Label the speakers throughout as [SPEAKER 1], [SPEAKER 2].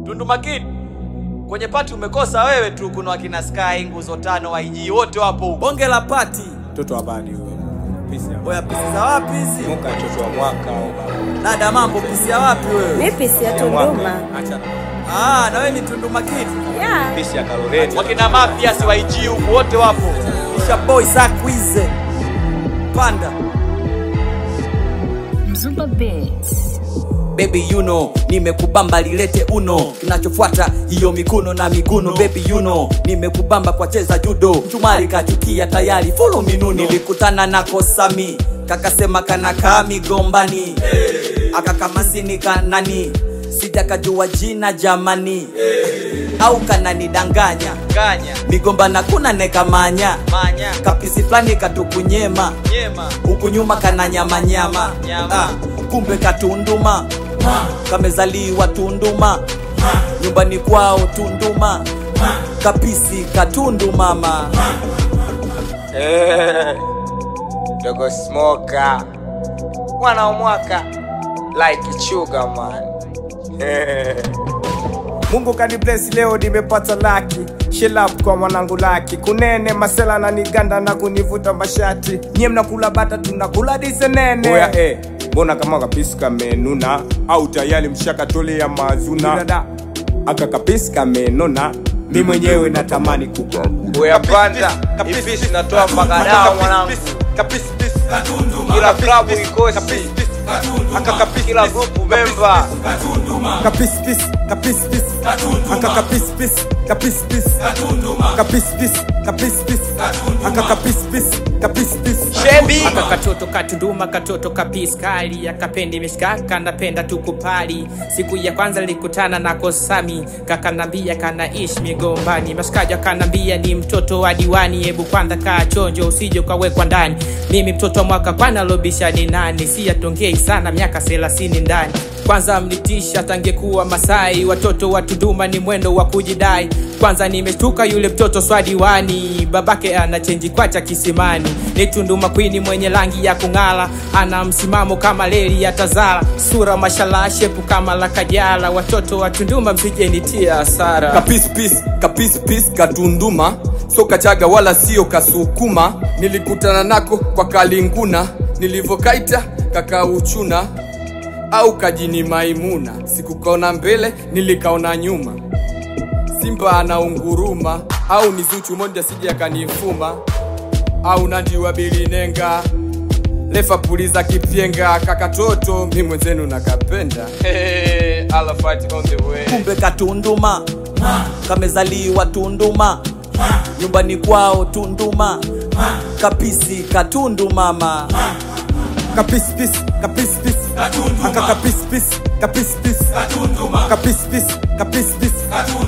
[SPEAKER 1] Tunduma Kid. Kwenye pati umekosa wewe tu, kuna wakina Sky, Nguzo Tano, IG wote wapo.
[SPEAKER 2] Bonge la pati.
[SPEAKER 3] Mtoto wa badi wewe. Pisi ya.
[SPEAKER 2] Oya pisi za wapi hizi?
[SPEAKER 3] Muka mtoto wa mwaka au baba.
[SPEAKER 2] Dada mambo pisi ya wapi wewe?
[SPEAKER 4] Mimi pisi ya Tunduma.
[SPEAKER 3] Acha.
[SPEAKER 2] Na wewe ni Tunduma Kid.
[SPEAKER 4] Yeah.
[SPEAKER 3] Pisi ya Kaloleni.
[SPEAKER 1] Wakina Mafia si wa IG huko wote wapo.
[SPEAKER 2] Kisha boy Sakwize. Panda.
[SPEAKER 4] Mzumba Beats.
[SPEAKER 2] Baby you know, nimekubamba lilete uno. Kinachofuata hiyo mikuno na miguno. Baby you know, nimekubamba kwa cheza judo. Mchumari kachukia tayari follow minuno. Nilikutana na Kosami, kakasema kana kami gombani. Akakamasini kanani, sijakajua jina jamani. Au kanani danganya migomba na kuna neka manya kapisi flani katukunyema huku nyuma kana nyama kumbe katunduma kamezaliwa Tunduma nyumbani kwao Tunduma kapisi katundu mama
[SPEAKER 5] Dogo Smoker mwana wa mwaka like sugar man.
[SPEAKER 3] Mungu kani bless leo nimepata laki. Chill up kwa mwanangu laki. Kunene masela na niganda na kunivuta mashati. Nyie mnakula bata tunakula disenene. Oya mbona kama kapisi kamenuna au tayari mshaka tole ya mazuna. Dada aka kapisi kamenona. Mimi mwenyewe natamani kuka.
[SPEAKER 5] Oya panda ipisi natoa magadao mwanangu.
[SPEAKER 1] Kapisi
[SPEAKER 5] Kila klabu ikosi. Aka kapisi kila grupu member.
[SPEAKER 3] Kapis aka kapis
[SPEAKER 5] Shebi
[SPEAKER 6] aka katoto katunduma katoto kapis kali akapendi mishkaka napenda tukupali. Siku ya kwanza nilikutana na Kosami kakanambia kana ishi migombani. Mashikaji kanambia ni mtoto wa diwani, hebu kwanza kaa chonjo usije ukawekwa ndani. Mimi mtoto wa mwaka kwana lobisha ni nani, si atongei sana miaka 30 ndani. Kwanza mnitisha tangekuwa Masai, watoto wa Tunduma ni mwendo wa kujidai. Kwanza nimeshtuka yule mtoto swadiwani, babake ana chenji kwacha kisimani. Ni Tunduma Queen mwenye rangi ya kungala, ana msimamo kama leli ya Tazara. Sura mashallah shepu kama la Kajala, watoto wa Tunduma msijenitia hasara.
[SPEAKER 2] Kapis katunduma, so kachaga wala sio kasukuma. Nilikutana nako kwa Kalinguna, nilivokaita kaka uchuna au kajini Maimuna. Sikukaona mbele nilikaona nyuma, Simba anaunguruma au ni Zuchu moja sije akanifuma. Au Nandi wa Bilinenga lefa puliza kipyenga kakatoto mimi mwenzenu nakapenda.
[SPEAKER 5] All fight on the way.
[SPEAKER 2] Kumbe katunduma kamezaliwa Tunduma nyumbani kwao Tunduma kapisi katundu mama. Kapis aka kapis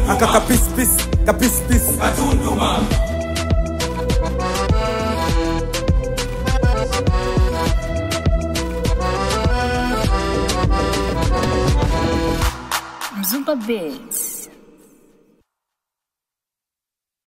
[SPEAKER 2] aka kapis
[SPEAKER 4] Mzumba Beats.